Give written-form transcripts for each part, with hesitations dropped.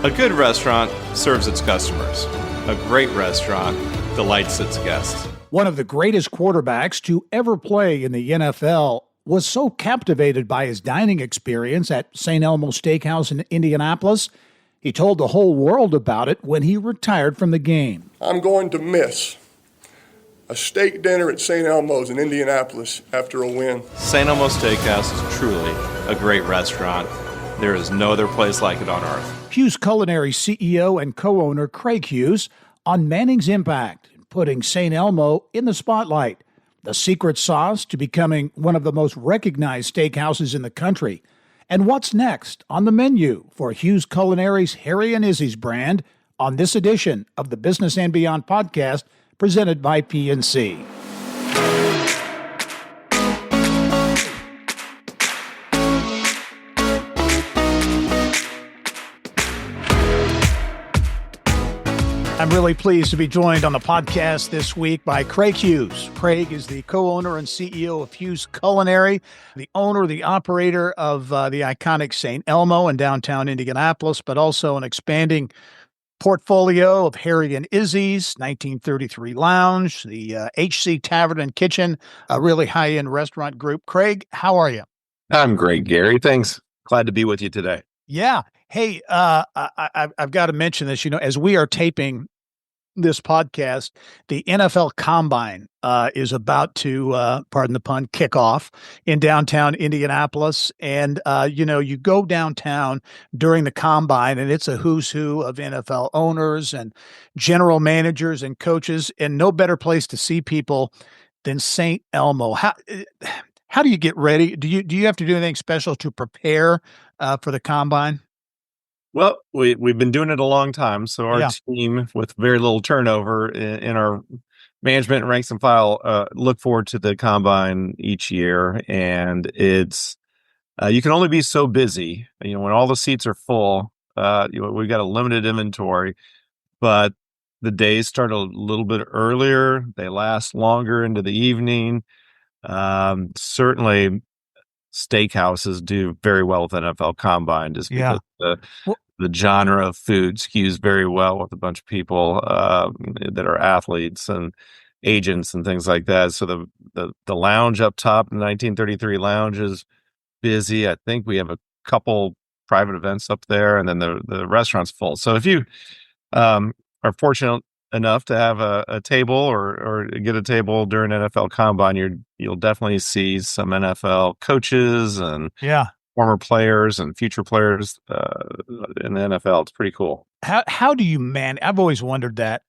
A good restaurant serves its customers. A great restaurant delights its guests. One of the greatest quarterbacks to ever play in the NFL was so captivated by his dining experience at St. Elmo Steakhouse in Indianapolis, he told the whole world about it when he retired from the game. I'm going to miss a steak dinner at St. Elmo's in Indianapolis after a win. St. Elmo Steakhouse is truly a great restaurant. There is no other place like it on earth. Huse Culinary CEO and co-owner Craig Huse on Manning's impact in putting St. Elmo in the spotlight, the secret sauce to becoming one of the most recognized steakhouses in the country, and what's next on the menu for Huse Culinary's Harry and Izzy's brand on this edition of the Business and Beyond podcast presented by PNC. I'm really pleased to be joined on the podcast this week by Craig Huse. Craig is the co-owner and CEO of Huse Culinary, the owner, the operator of the iconic St. Elmo in downtown Indianapolis, but also an expanding portfolio of Harry and Izzy's, 1933 Lounge, the HC Tavern and Kitchen, a really high-end restaurant group. Craig, how are you? I'm great, Gary. Thanks. Glad to be with you today. Yeah. Hey, I've got to mention this, as we are taping this podcast, the NFL Combine is about to, pardon the pun, kick off in downtown Indianapolis. And, you go downtown during the Combine and it's a who's who of NFL owners and general managers and coaches, and no better place to see people than St. Elmo. How do you get ready? Do you have to do anything special to prepare for the Combine? Well, we've been doing it a long time, so our team, with very little turnover in our management ranks and file, look forward to the Combine each year, and it's you can only be so busy. When all the seats are full, we've got a limited inventory, but the days start a little bit earlier. They last longer into the evening. Certainly, steakhouses do very well with NFL Combine just because the genre of food skews very well with a bunch of people that are athletes and agents and things like that. So the lounge up top, the 1933 Lounge, is busy. I think we have a couple private events up there, and then the restaurant's full. So if you are fortunate enough to have a table or get a table during NFL Combine, you'll definitely see some NFL coaches and former players and future players in the NFL. It's pretty cool. How do you I've always wondered that,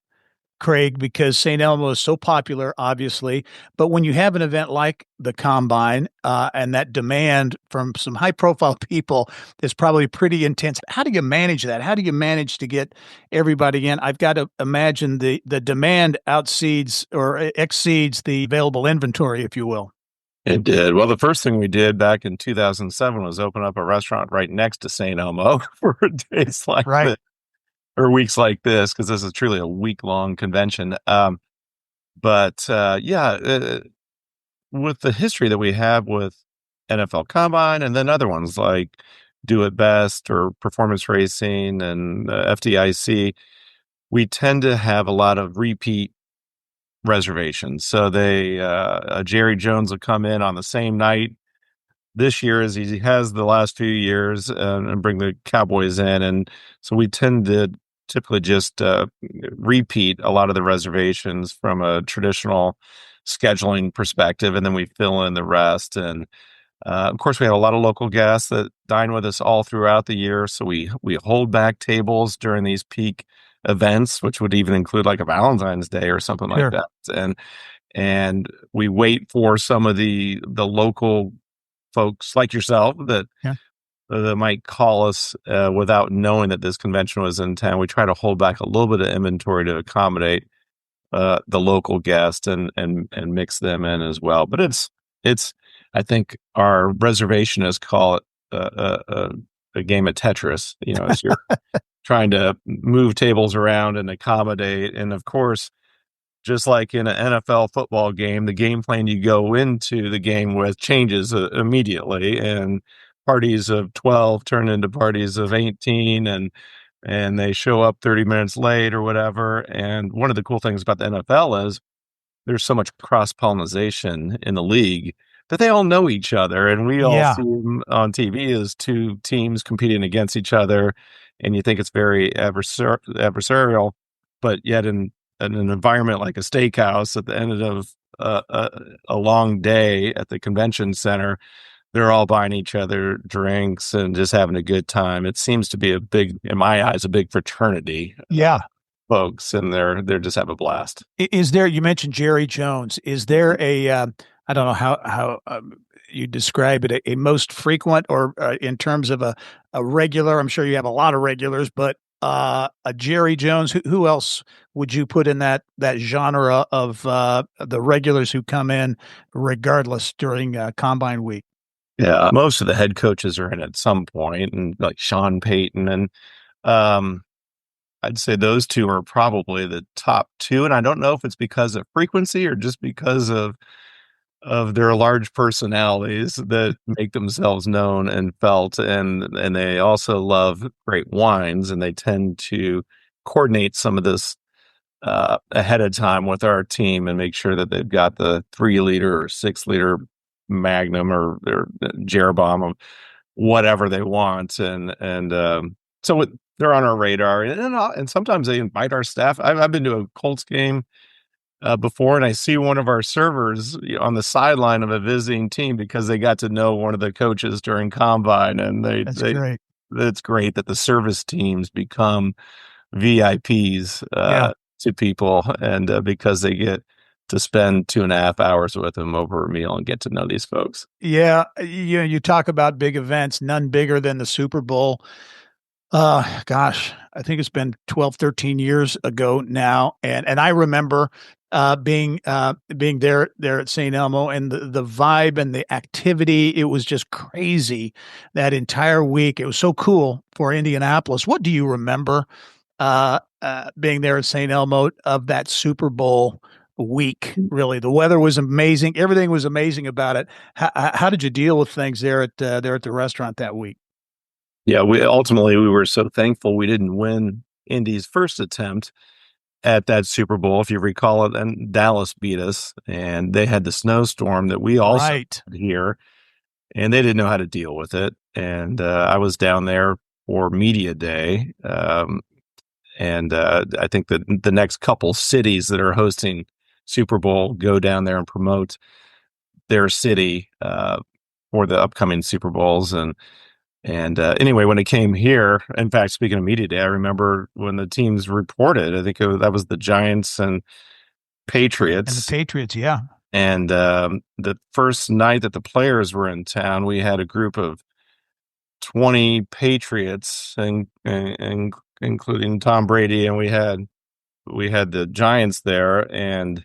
Craig, because St. Elmo is so popular, obviously, but when you have an event like the Combine and that demand from some high-profile people is probably pretty intense. How do you manage that? How do you manage to get everybody in? I've got to imagine the demand exceeds the available inventory, if you will. It did. Well, the first thing we did back in 2007 was open up a restaurant right next to St. Elmo for days like this, or weeks like this, because this is truly a week-long convention. With the history that we have with NFL Combine and then other ones like Do It Best or Performance Racing and FDIC, we tend to have a lot of repeat reservations. So Jerry Jones will come in on the same night this year as he has the last few years and bring the Cowboys in. And so we tend to typically just repeat a lot of the reservations from a traditional scheduling perspective, and then we fill in the rest. And of course, we have a lot of local guests that dine with us all throughout the year. So we hold back tables during these peak events, which would even include like a Valentine's Day or something like that. And we wait for some of the local folks like yourself that might call us without knowing that this convention was in town. We try to hold back a little bit of inventory to accommodate the local guest and mix them in as well. But it's I think our reservationists call it a game of Tetris, as you're trying to move tables around and accommodate. And of course, just like in an NFL football game, the game plan you go into the game with changes immediately, and parties of 12 turn into parties of 18, and and they show up 30 minutes late or whatever. And one of the cool things about the NFL is there's so much cross-pollination in the league that they all know each other. And we all see them on TV as two teams competing against each other. And you think it's very adversarial, but yet in an environment like a steakhouse at the end of a long day at the convention center, they're all buying each other drinks and just having a good time. It seems to be in my eyes, a big fraternity. Yeah. Folks, and they're just have a blast. Is there, you mentioned Jerry Jones, is there a, I don't know how you describe it, a most frequent or in terms of a regular, I'm sure you have a lot of regulars, but a Jerry Jones, who else would you put in that genre of the regulars who come in regardless during Combine week? Yeah, most of the head coaches are in at some point, and like Sean Payton, and I'd say those two are probably the top two. And I don't know if it's because of frequency or just because of their large personalities that make themselves known and felt, and they also love great wines, and they tend to coordinate some of this ahead of time with our team and make sure that they've got the 3-liter or 6-liter Magnum or Jeroboam, whatever they want, and so they're on our radar, and sometimes they invite our staff. I've been to a Colts game before, and I see one of our servers on the sideline of a visiting team because they got to know one of the coaches during Combine, and That's great. It's great that the service teams become VIPs to people, and because they get to spend 2.5 hours with them over a meal and get to know these folks. Yeah, you talk about big events, none bigger than the Super Bowl. Gosh, I think it's been 12, 13 years ago now. And I remember being there at St. Elmo, and the vibe and the activity, it was just crazy that entire week. It was so cool for Indianapolis. What do you remember being there at St. Elmo of that Super Bowl week? Really, the weather was amazing. Everything was amazing about it. How did you deal with things there at the restaurant that week? Yeah, we were so thankful we didn't win Indy's first attempt at that Super Bowl, if you recall it, and Dallas beat us, and they had the snowstorm that we also had here, and they didn't know how to deal with it. And I was down there for media day, and I think that the next couple cities that are hosting Super Bowl go down there and promote their city for the upcoming Super Bowls. And anyway, when it came here, in fact, speaking of media day, I remember when the teams reported, I think that was the Giants and Patriots. And the Patriots, yeah. And the first night that the players were in town, we had a group of 20 Patriots, and including Tom Brady, and we had the Giants there, and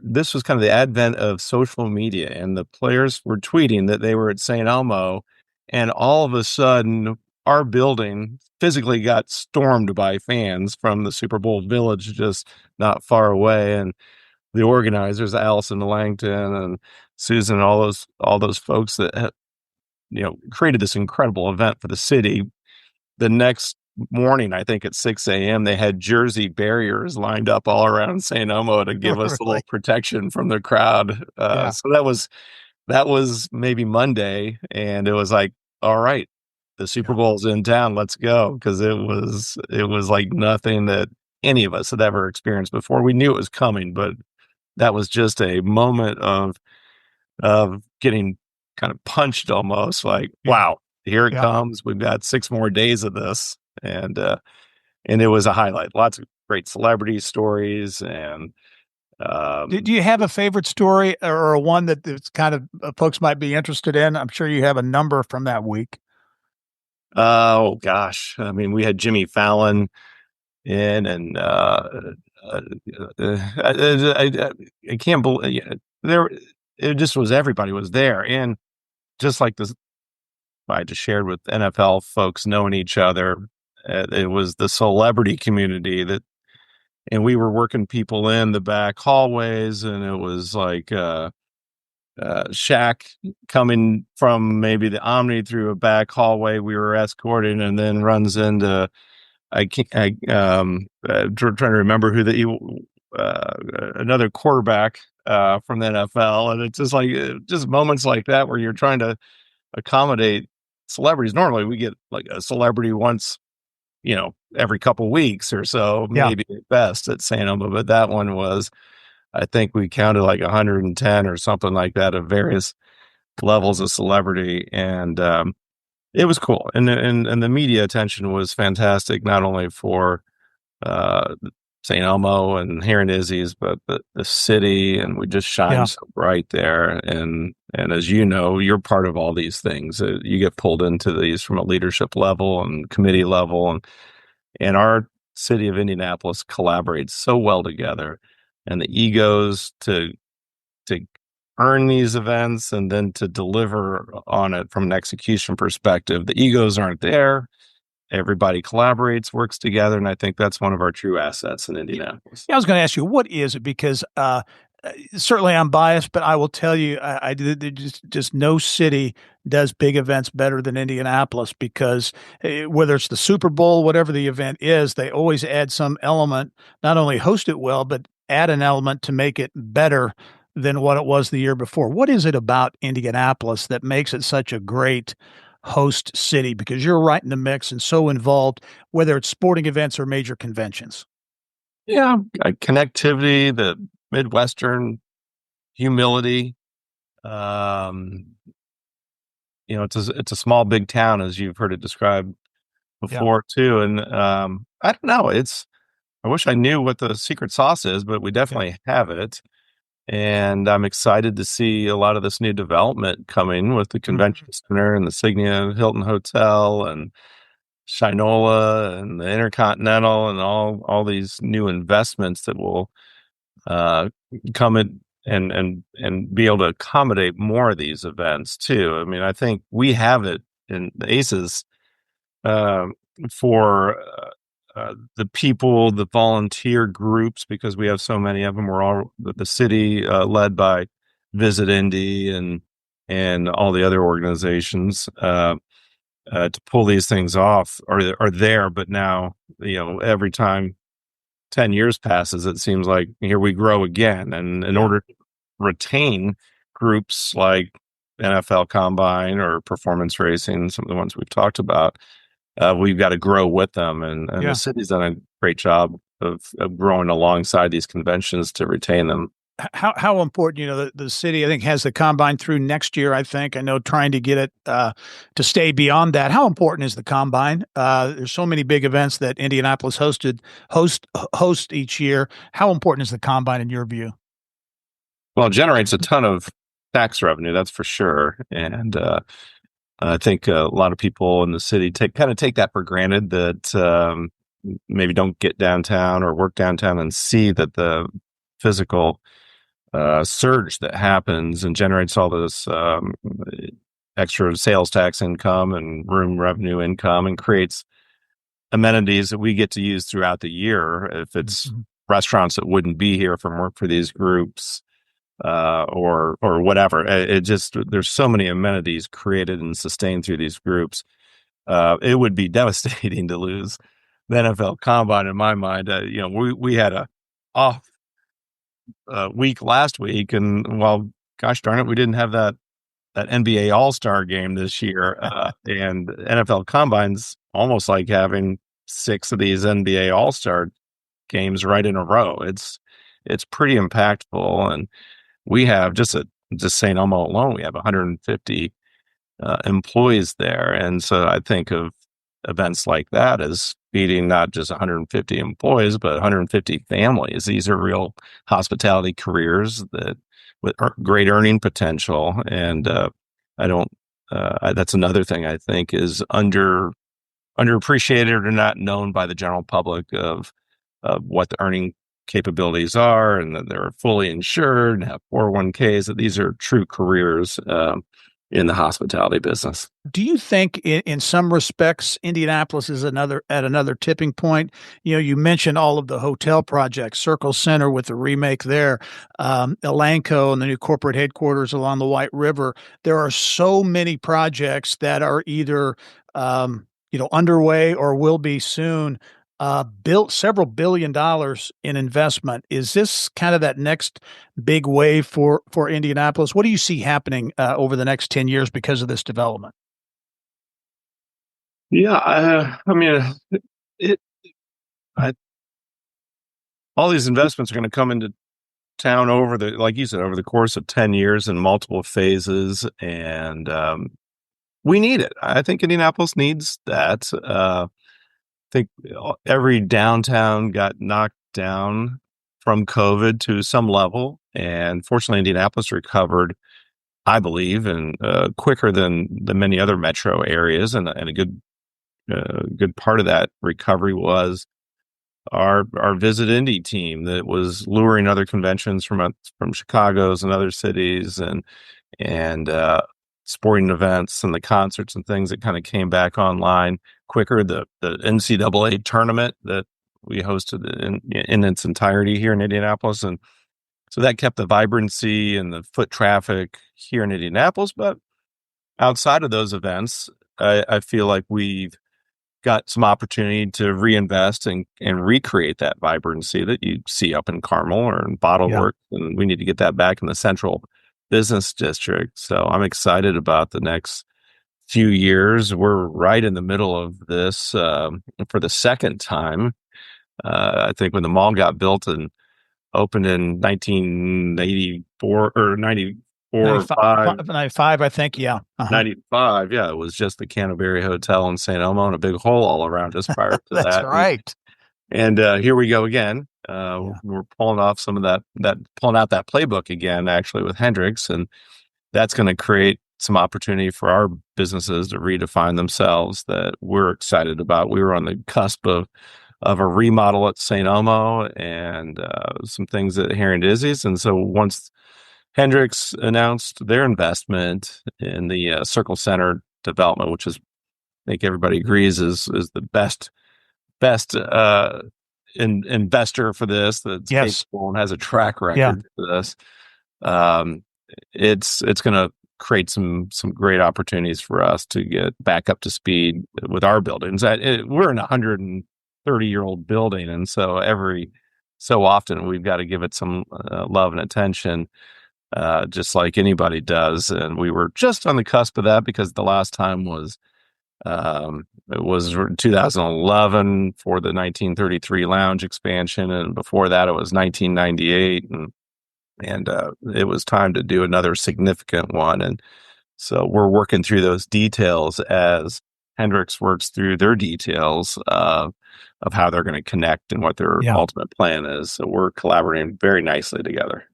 this was kind of the advent of social media, and the players were tweeting that they were at St. Elmo, and all of a sudden our building physically got stormed by fans from the Super Bowl village just not far away, and the organizers, Allison Langton and Susan, all those folks that created this incredible event for the city. The next morning, I think at 6 a.m., they had jersey barriers lined up all around St. Elmo to give us a little protection from the crowd. So that was maybe Monday, and it was like, all right, the Super Bowl's in town, let's go, because it was like nothing that any of us had ever experienced before. We knew it was coming, but that was just a moment of getting kind of punched almost, like, wow, here it comes. We've got 6 more days of this. And it was a highlight. Lots of great celebrity stories. And do you have a favorite story or one that's kind of folks might be interested in? I'm sure you have a number from that week. Oh gosh, I mean, we had Jimmy Fallon in, and I can't believe there. It just was, everybody was there, and just like this, I just shared with NFL folks knowing each other. It was the celebrity community and we were working people in the back hallways, and it was like Shaq coming from maybe the Omni through a back hallway we were escorting, and then runs into I can't. Trying to remember who another quarterback from the NFL, and it's just like just moments like that where you're trying to accommodate celebrities. Normally, we get like a celebrity once, every couple weeks or so, maybe at best at St. Elmo. But that one was, I think we counted like 110 or something like that of various levels of celebrity, and it was cool. And the media attention was fantastic, not only for uh, St. Elmo and here in Izzy's, but the city, and we just shine so bright there. And as you know, you're part of all these things. You get pulled into these from a leadership level and committee level, and our city of Indianapolis collaborates so well together, and the egos to earn these events and then to deliver on it from an execution perspective. The egos aren't there. Everybody collaborates, works together, and I think that's one of our true assets in Indianapolis. Yeah, I was going to ask you, what is it? Because certainly I'm biased, but I will tell you, I just no city does big events better than Indianapolis, because whether it's the Super Bowl, whatever the event is, they always add some element, not only host it well, but add an element to make it better than what it was the year before. What is it about Indianapolis that makes it such a great host city? Because you're right in the mix and so involved, whether it's sporting events or major conventions. Yeah, connectivity, the Midwestern humility. It's a small, big town, as you've heard it described before too. And I don't know. I wish I knew what the secret sauce is, but we definitely have it. And I'm excited to see a lot of this new development coming with the convention center and the Signia Hilton Hotel and Shinola and the Intercontinental and all these new investments that will come in and be able to accommodate more of these events too. I mean, I think we have it in the ACES for the people, the volunteer groups, because we have so many of them. We're all the city led by Visit Indy and all the other organizations to pull these things off are there. But now, every time 10 years passes, it seems like here we grow again. And in order to retain groups like NFL Combine or performance racing, some of the ones we've talked about, we've got to grow with them. And the city's done a great job of growing alongside these conventions to retain them. How important, the city, I think, has the Combine through next year, I think. I know trying to get it to stay beyond that. How important is the Combine? There's so many big events that Indianapolis host each year. How important is the Combine in your view? Well, it generates a ton of tax revenue, that's for sure. And I think a lot of people in the city take that for granted, that maybe don't get downtown or work downtown and see that the physical surge that happens and generates all this extra sales tax income and room revenue income and creates amenities that we get to use throughout the year. If it's restaurants that wouldn't be here from work for these groups or whatever, there's so many amenities created and sustained through these groups. It would be devastating to lose the NFL Combine, in my mind. We had a off week last week, and gosh darn it, we didn't have that NBA All-Star game this year. And NFL Combine's almost like having 6 of these NBA All-Star games right in a row. It's pretty impactful, and we have just St. Elmo alone, we have 150 employees there, and so I think of events like that as feeding not just 150 employees, but 150 families. These are real hospitality careers that with great earning potential. And that's another thing I think is underappreciated or not known by the general public of what the earning capabilities are, and that they're fully insured and have 401ks, that these are true careers in the hospitality business. Do you think in some respects, Indianapolis is at another tipping point? You mentioned all of the hotel projects, Circle Center with the remake there, Elanco and the new corporate headquarters along the White River. There are so many projects that are either, underway or will be soon. built several $billion in investment. Is this kind of that next big wave for Indianapolis? What do you see happening over the next 10 years because of this development? Yeah, I mean, it. I, all these investments are going to come into town over like you said, over the course of 10 years in multiple phases, and we need it. I think Indianapolis needs that. I think every downtown got knocked down from COVID to some level, and fortunately, Indianapolis recovered, I believe, and quicker than many other metro areas. And a good part of that recovery was our Visit Indy team that was luring other conventions from Chicago's and other cities, and sporting events and the concerts and things that kind of came back online quicker. The NCAA tournament that we hosted in its entirety here in Indianapolis, and so that kept the vibrancy and the foot traffic here in Indianapolis. But outside of those events, I feel like we've got some opportunity to reinvest and recreate that vibrancy that you see up in Carmel or in Bottle Works, and we need to get that back in the central business district. So I'm excited about the next few years. We're right in the middle of this for the second time. I think when the mall got built and opened in 1984 or 94 95, I think. Yeah. 95. Yeah. It was just the Canterbury Hotel in St. Elmo and a big hole all around us prior to that. That's right. And here we go again. We're pulling off some of pulling out that playbook again, actually, with Hendrix. And that's going to create some opportunity for our businesses to redefine themselves that we're excited about. We were on the cusp of a remodel at St. Elmo and some things at Harry and Dizzy's. And so once Hendrix announced their investment in the Circle Center development, which is, I think everybody agrees, is the best investor for this, that's capable and has a track record for this. It's going to create some great opportunities for us to get back up to speed with our buildings. We're in a 130-year-old building, and so every so often we've got to give it some love and attention. Just like anybody does. And we were just on the cusp of that because the last time was 2011 for the 1933 lounge expansion. And before that, it was 1998. And it was time to do another significant one. And so we're working through those details as Hendrix works through their details of how they're going to connect and what their ultimate plan is. So we're collaborating very nicely together.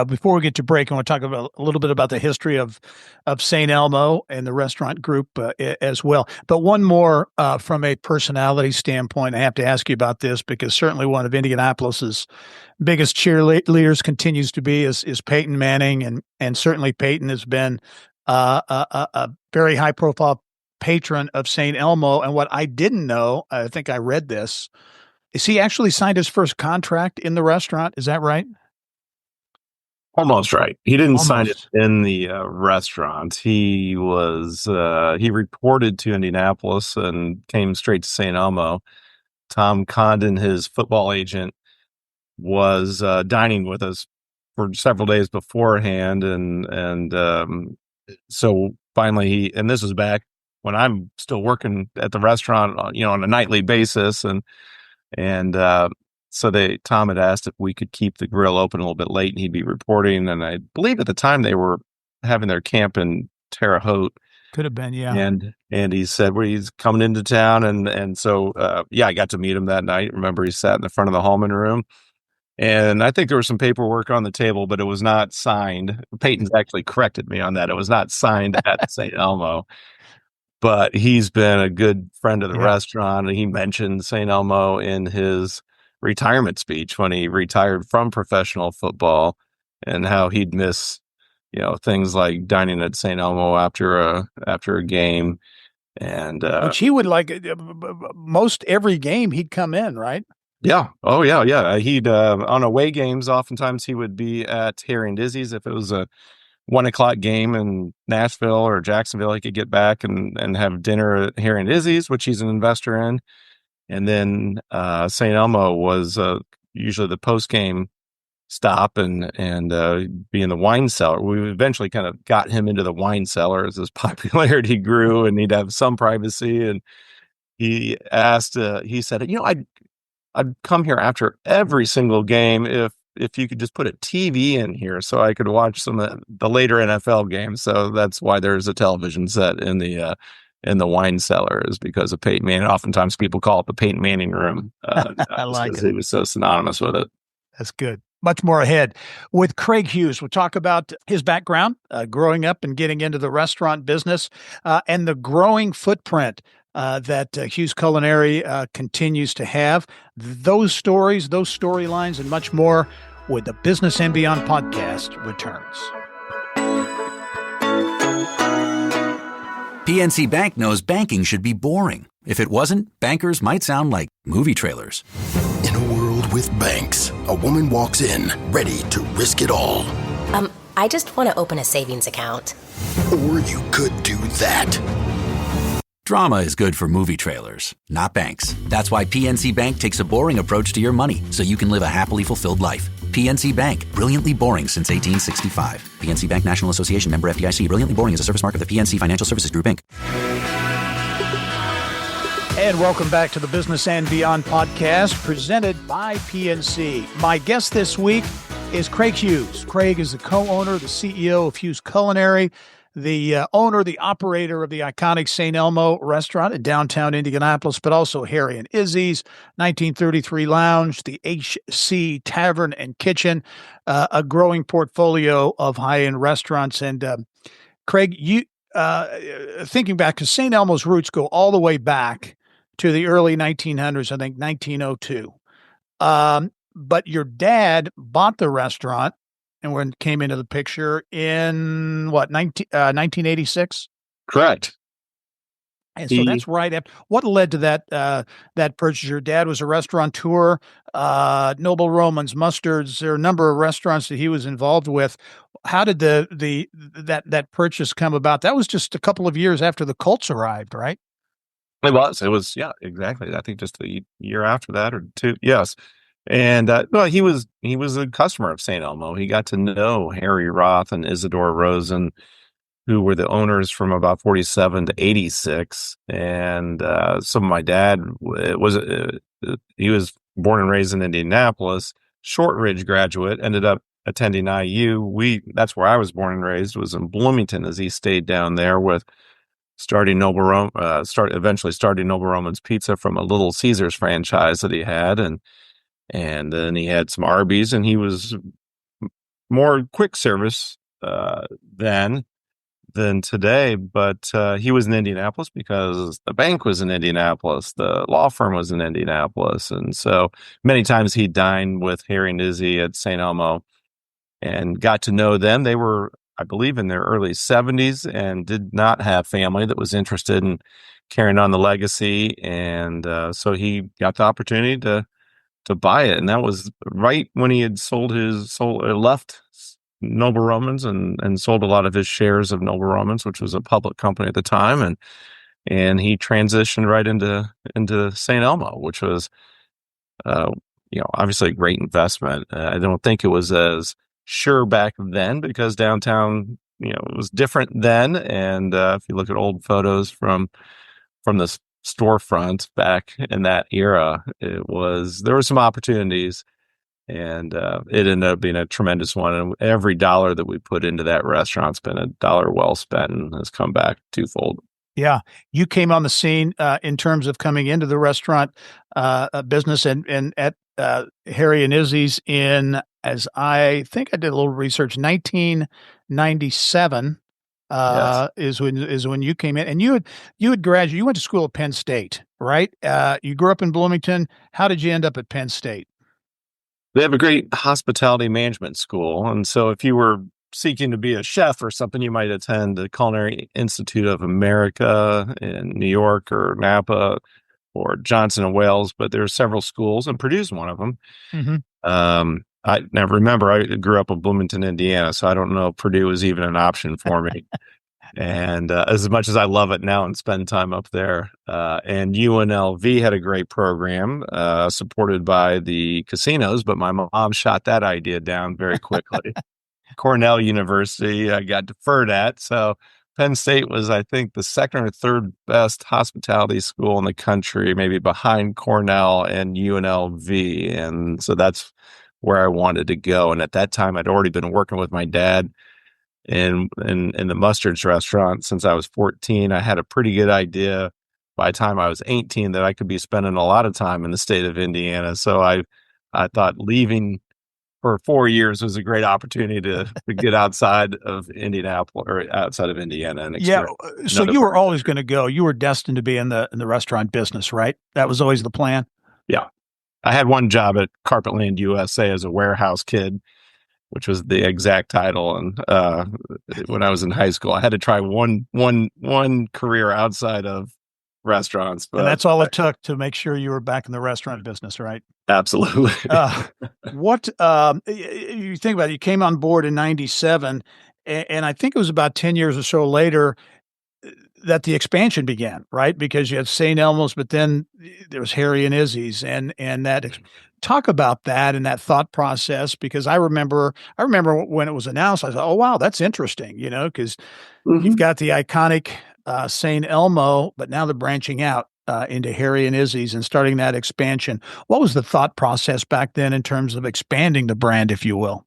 Before we get to break, I want to talk about a little bit about the history of St. Elmo and the restaurant group as well. But one more from a personality standpoint, I have to ask you about this because certainly one of Indianapolis's biggest cheerleaders continues to be is Peyton Manning, and certainly Peyton has been a very high profile patron of St. Elmo. And what I didn't know, I think I read this, is he actually signed his first contract in the restaurant? Is that right? Almost right. He didn't sign it in the restaurant. He reported to Indianapolis and came straight to St. Elmo. Tom Condon, his football agent, was dining with us for several days beforehand, and so finally and this was back when I'm still working at the restaurant, on a nightly basis, and so Tom had asked if we could keep the grill open a little bit late and he'd be reporting. And I believe at the time they were having their camp in Terre Haute. Could have been, yeah. And he said, well, he's coming into town. And so, I got to meet him that night. Remember, he sat in the front of the Hallman room. And I think there was some paperwork on the table, but it was not signed. Peyton's actually corrected me on that. It was not signed at St. Elmo. But he's been a good friend of the restaurant. And he mentioned St. Elmo in his retirement speech when he retired from professional football, and how he'd miss, things like dining at St. Elmo after a game, and which he would like most every game he'd come in, right? Yeah. Oh yeah. He'd on away games, oftentimes he would be at Harry and Dizzy's. If it was a 1:00 game in Nashville or Jacksonville, he could get back and have dinner at Harry and Dizzy's, which he's an investor in. And then St. Elmo was usually the post-game stop and be in the wine cellar. We eventually kind of got him into the wine cellar as his popularity grew, and he'd have some privacy. And he said, I'd come here after every single game if you could just put a TV in here so I could watch some of the later NFL games. So that's why there's a television set in the wine cellar, is because of Peyton Manning. Oftentimes people call it the Peyton Manning room. I like it. He was so synonymous with it. That's good. Much more ahead with Craig Huse. We'll talk about his background, growing up and getting into the restaurant business, and the growing footprint that Huse Culinary continues to have. Those stories, those storylines, and much more with the Business and Beyond podcast returns. PNC Bank knows banking should be boring. If it wasn't, bankers might sound like movie trailers. In a world with banks, a woman walks in, ready to risk it all. I just want to open a savings account. Or you could do that. Drama is good for movie trailers, not banks. That's why PNC Bank takes a boring approach to your money, so you can live a happily fulfilled life. PNC Bank, brilliantly boring since 1865. PNC Bank National Association, member FDIC. Brilliantly boring is a service mark of the PNC Financial Services Group, Inc. And welcome back to the Business and Beyond podcast presented by PNC. My guest this week is Craig Huse. Craig is the co-owner, the CEO of Huse Culinary, the owner, the operator of the iconic St. Elmo restaurant in downtown Indianapolis, but also Harry and Izzy's 1933 Lounge, the HC Tavern and Kitchen, a growing portfolio of high-end restaurants. And Craig, you thinking back, because St. Elmo's roots go all the way back to the early 1900s, I think 1902. But your dad bought the restaurant and when it came into the picture in 1986? Correct. And so that's right after. What led to that purchase? Your dad was a restaurateur, Noble Romans, Mustards. There are a number of restaurants that he was involved with. How did that purchase come about? That was just a couple of years after the Colts arrived, right? It was, yeah, exactly. I think just the year after that or two. Yes. And he was a customer of St. Elmo. He got to know Harry Roth and Isidore Rosen, who were the owners from about 47 to 86. And so my dad he was born and raised in Indianapolis, Shortridge graduate, ended up attending IU. That's where I was born and raised, was in Bloomington, as he stayed down there with eventually starting Noble Roman's Pizza from a Little Caesars franchise that he had. And then he had some Arby's, and he was more quick service then than today. But he was in Indianapolis because the bank was in Indianapolis, the law firm was in Indianapolis, and so many times he dined with Harry and Izzy at St. Elmo, and got to know them. They were, I believe, in their early 70s and did not have family that was interested in carrying on the legacy, and so he got the opportunity to buy it. And that was right when he had left Noble Romans and sold a lot of his shares of Noble Romans, which was a public company at the time. And he transitioned right into St. Elmo, which was, obviously a great investment. I don't think it was as sure back then because downtown, it was different then. And if you look at old photos from the storefront back in that era, there were some opportunities, and it ended up being a tremendous one. And every dollar that we put into that restaurant's been a dollar well spent and has come back twofold. Yeah, you came on the scene in terms of coming into the restaurant business and at Harry and Izzy's as I think I did a little research, 1997. Yes. is when you came in, and you had graduated. You went to school at Penn State, right? You grew up in Bloomington. How did you end up at Penn State? They have a great hospitality management school, and so if you were seeking to be a chef or something, you might attend the Culinary Institute of America in New York or Napa or Johnson and Wales. But there are several schools, and Purdue's one of them. Mm-hmm. I never remember. I grew up in Bloomington, Indiana, so I don't know if Purdue was even an option for me. And as much as I love it now and spend time up there, and UNLV had a great program supported by the casinos, but my mom shot that idea down very quickly. Cornell University, I got deferred at. So Penn State was, I think, the second or third best hospitality school in the country, maybe behind Cornell and UNLV. And so that's where I wanted to go. And at that time, I'd already been working with my dad in the Mustard's restaurant since I was 14. I had a pretty good idea by the time I was 18 that I could be spending a lot of time in the state of Indiana. So I thought leaving for 4 years was a great opportunity to get outside of Indianapolis or outside of Indiana. And Yeah. So you were always going to go. You were destined to be in the restaurant business, right? That was always the plan. Yeah. I had one job at Carpetland USA as a warehouse kid, which was the exact title. And when I was in high school, I had to try one career outside of restaurants. But and that's all it took to make sure you were back in the restaurant business, right? Absolutely. What you think about it, you came on board in 97, and I think it was about 10 years or so later that the expansion began, right? Because you had St. Elmo's, but then there was Harry and Izzy's, and that talk about that and that thought process, because I remember when it was announced, I thought, oh wow, that's interesting, because you've got the iconic St. Elmo, but now they're branching out into Harry and Izzy's and starting that expansion. What was the thought process back then in terms of expanding the brand, if you will?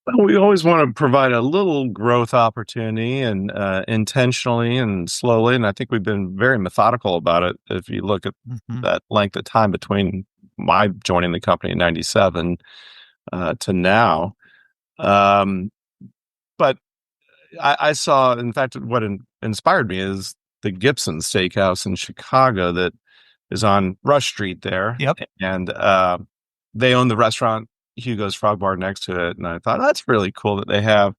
Well, we always want to provide a little growth opportunity, and intentionally and slowly. And I think we've been very methodical about it. If you look at that length of time between my joining the company in 97 to now. But I saw, in fact, what inspired me is the Gibson Steakhouse in Chicago that is on Rush Street there. Yep. And they own the restaurant Hugo's Frog Bar next to it. And I thought, that's really cool that they have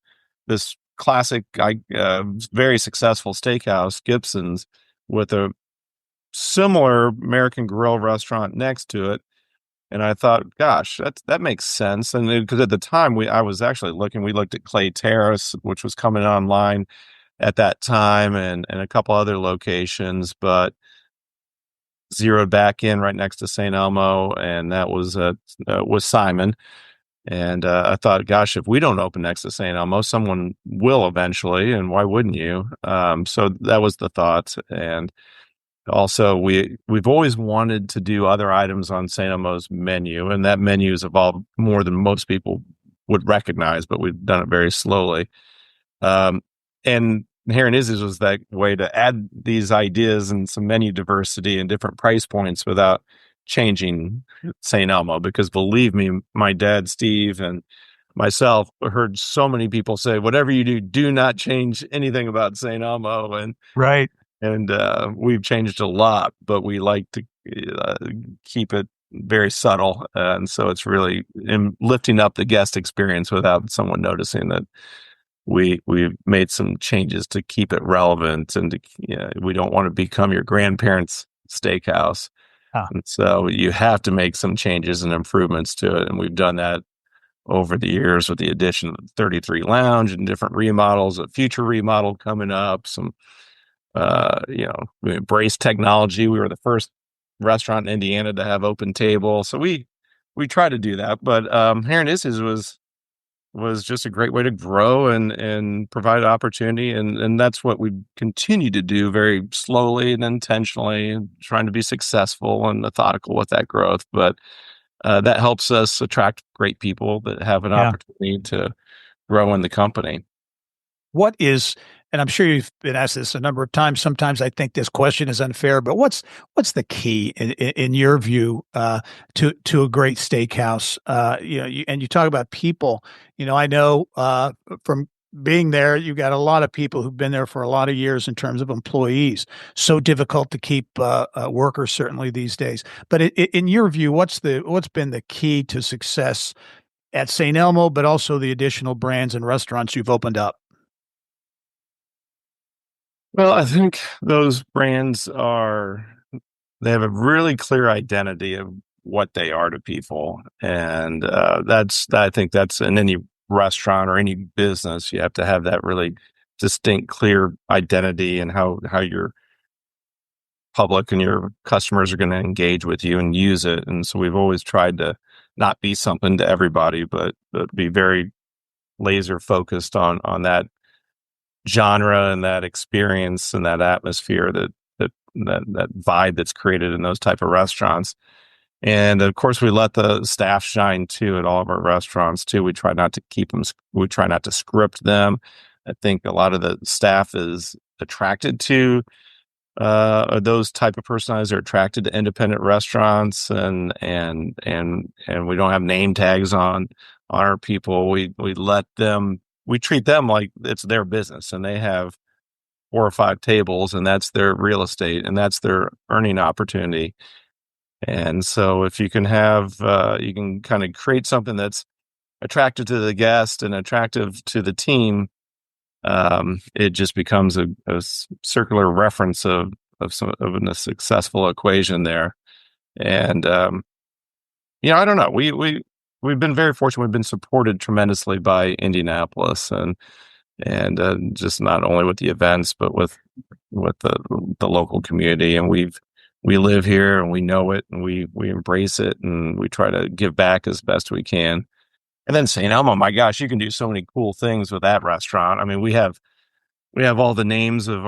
this classic, very successful steakhouse, Gibson's, with a similar American Grill restaurant next to it. And I thought, gosh, that makes sense. And because at the time I was actually we looked at Clay Terrace, which was coming online at that time, and a couple other locations, but zeroed back in right next to St. Elmo, and that was Simon. And I thought, gosh, if we don't open next to St. Elmo, someone will eventually, and why wouldn't you? So that was the thought. And also, we've always wanted to do other items on St. Elmo's menu, and that menu has evolved more than most people would recognize, but we've done it very slowly. And Harry and Izzy's was that way to add these ideas and some menu diversity and different price points without changing St. Elmo. Because believe me, my dad, Steve, and myself heard so many people say, whatever you do, do not change anything about St. Elmo. And right. And we've changed a lot, but we like to keep it very subtle. And so it's really lifting up the guest experience without someone noticing that we've made some changes to keep it relevant. And we don't want to become your grandparents' steakhouse. And so you have to make some changes and improvements to it. And we've done that over the years with the addition of the 33 Lounge and different remodels, a future remodel coming up, some we embrace technology. We were the first restaurant in Indiana to have open table. So we try to do that. But Harry and Izzy's was just a great way to grow and provide opportunity. And that's what we continue to do very slowly and intentionally, trying to be successful and methodical with that growth. But that helps us attract great people that have an opportunity to grow in the company. What is, and I'm sure you've been asked this a number of times, sometimes I think this question is unfair, but what's the key in your view to a great steakhouse? And you talk about people. I know from being there, you got a lot of people who've been there for a lot of years in terms of employees. So difficult to keep workers certainly these days. But in your view, what's been the key to success at St. Elmo, but also the additional brands and restaurants you've opened up? Well, I think those brands they have a really clear identity of what they are to people. And I think that's in any restaurant or any business, you have to have that really distinct, clear identity and how your public and your customers are going to engage with you and use it. And so we've always tried to not be something to everybody, but be very laser focused on that genre and that experience and that atmosphere, that vibe that's created in those type of restaurants. And of course, we let the staff shine too at all of our restaurants too. We try not to keep them. We try not to script them. I think a lot of the staff is attracted to those type of personalities. Are attracted to independent restaurants, and we don't have name tags on our people. We let them. We treat them like it's their business, and they have 4 or 5 tables, and that's their real estate, and that's their earning opportunity. And so if you can have, you can kind of create something that's attractive to the guest and attractive to the team, it just becomes a circular reference of a successful equation there. And, I don't know. We've been very fortunate. We've been supported tremendously by Indianapolis and just not only with the events, but with the local community. And we live here and we know it and we embrace it and we try to give back as best we can. And then St. Elmo, my gosh, you can do so many cool things with that restaurant. I mean, we have all the names of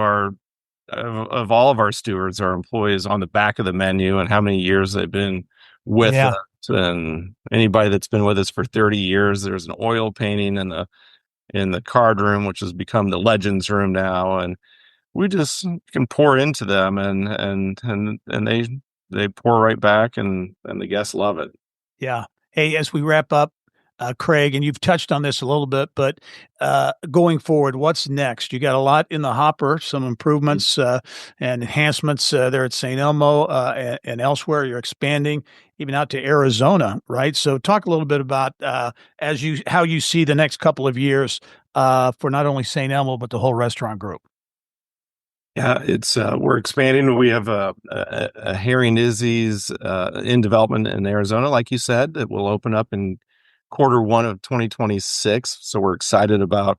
of all of our stewards, our employees on the back of the menu and how many years they've been with us. And anybody that's been with us for 30 years, there's an oil painting in the card room, which has become the Legends room now. And we just can pour into them and they pour right back and the guests love it. Yeah. Hey, as we wrap up, Craig, and you've touched on this a little bit, but going forward, what's next? You got a lot in the hopper, some improvements and enhancements there at St. Elmo and elsewhere. You're expanding even out to Arizona, right? So talk a little bit about how you see the next couple of years for not only St. Elmo, but the whole restaurant group. Yeah, it's we're expanding. We have a Harry and Izzy's in development in Arizona, like you said, that will open up in Q1 of 2026. So we're excited about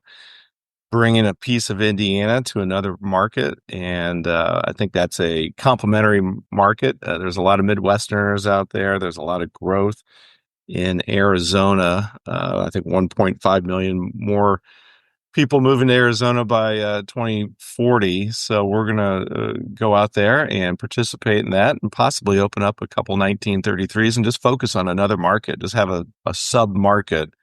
bringing a piece of Indiana to another market, and I think that's a complementary market. There's a lot of Midwesterners out there. There's a lot of growth in Arizona. I think 1.5 million more people moving to Arizona by 2040. So we're going to go out there and participate in that and possibly open up a couple 1933s and just focus on another market, just have a sub market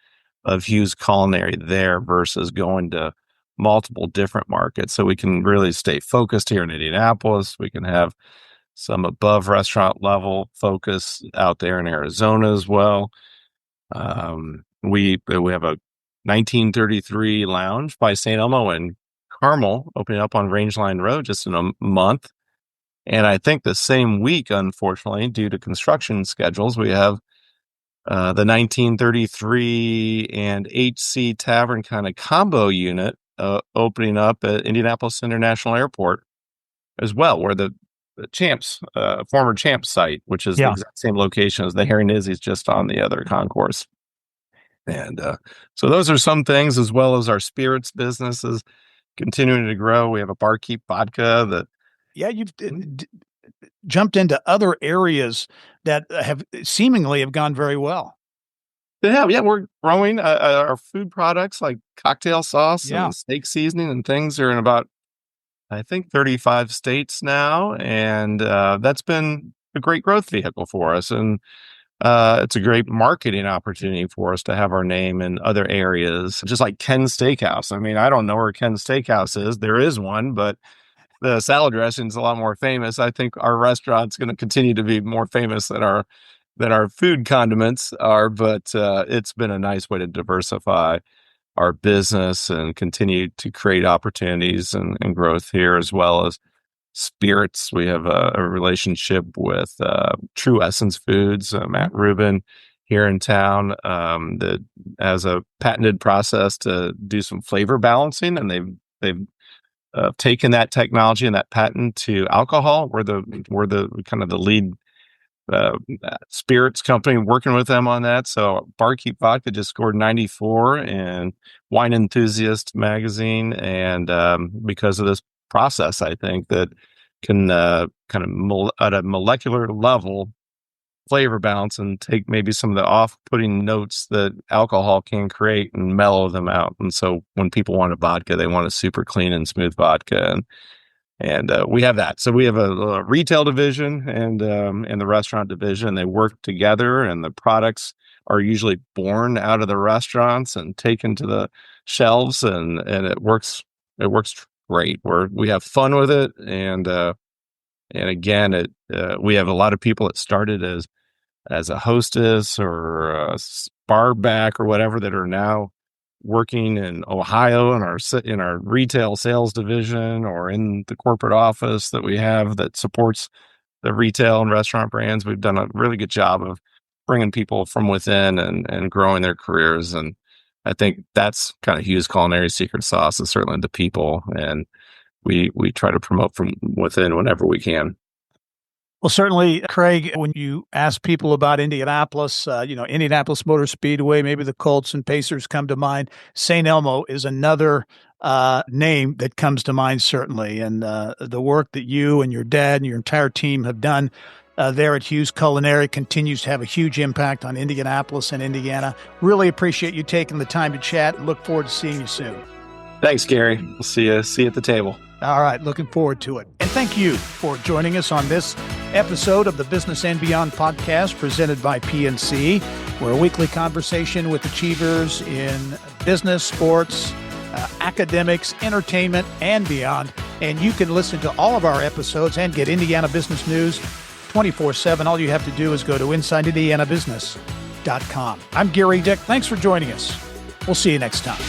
of Huse Culinary there versus going to multiple different markets. So we can really stay focused here in Indianapolis. We can have some above restaurant level focus out there in Arizona as well. We have a 1933 Lounge by St. Elmo and Carmel opening up on Rangeline Road just in a month. And I think the same week, unfortunately, due to construction schedules, we have the 1933 and HC Tavern kind of combo unit opening up at Indianapolis International Airport as well, where the Champs, former Champs site, which is the exact same location as the Harry and Izzy's, just on the other concourse. And so those are some things, as well as our spirits business is continuing to grow. We have a Barkeep vodka that. Yeah, you've jumped into other areas that have gone very well. Yeah, we're growing our food products like cocktail sauce and steak seasoning and things are in about, I think, 35 states now. And that's been a great growth vehicle for us. And it's a great marketing opportunity for us to have our name in other areas, just like Ken's Steakhouse. I mean, I don't know where Ken's Steakhouse is. There is one, but the salad dressing is a lot more famous. I think our restaurant's going to continue to be more famous than our food condiments are, but it's been a nice way to diversify our business and continue to create opportunities and growth here, as well as spirits. We have a relationship with True Essence Foods, Matt Rubin here in town, that has a patented process to do some flavor balancing, and they've taken that technology and that patent to alcohol. We're the kind of the lead spirits company working with them on that. So Barkeep Vodka just scored 94 in Wine Enthusiast magazine. And because of this process, I think that can at a molecular level flavor balance and take maybe some of the off-putting notes that alcohol can create and mellow them out. And so when people want a vodka, they want a super clean and smooth vodka. And we have that. So we have a retail division and the restaurant division. They work together, and the products are usually born out of the restaurants and taken to the shelves, and it works great. We have fun with it, and again, we have a lot of people that started as a hostess or a bar back or whatever that are now working in Ohio in our retail sales division or in the corporate office that we have that supports the retail and restaurant brands. We've done a really good job of bringing people from within and growing their careers. And I think that's kind of Huse Culinary secret sauce, is certainly the people. And we try to promote from within whenever we can. Well, certainly, Craig, when you ask people about Indianapolis, Indianapolis Motor Speedway, maybe the Colts and Pacers come to mind. St. Elmo is another name that comes to mind, certainly. And the work that you and your dad and your entire team have done there at Huse Culinary continues to have a huge impact on Indianapolis and Indiana. Really appreciate you taking the time to chat, and look forward to seeing you soon. Thanks, Gary. We'll see you at the table. All right, looking forward to it. And thank you for joining us on this episode of the Business and Beyond podcast presented by PNC. We're a weekly conversation with achievers in business, sports, academics, entertainment, and beyond. And you can listen to all of our episodes and get Indiana business news 24/7. All you have to do is go to InsideIndianaBusiness.com. I'm Gary Dick. Thanks for joining us. We'll see you next time.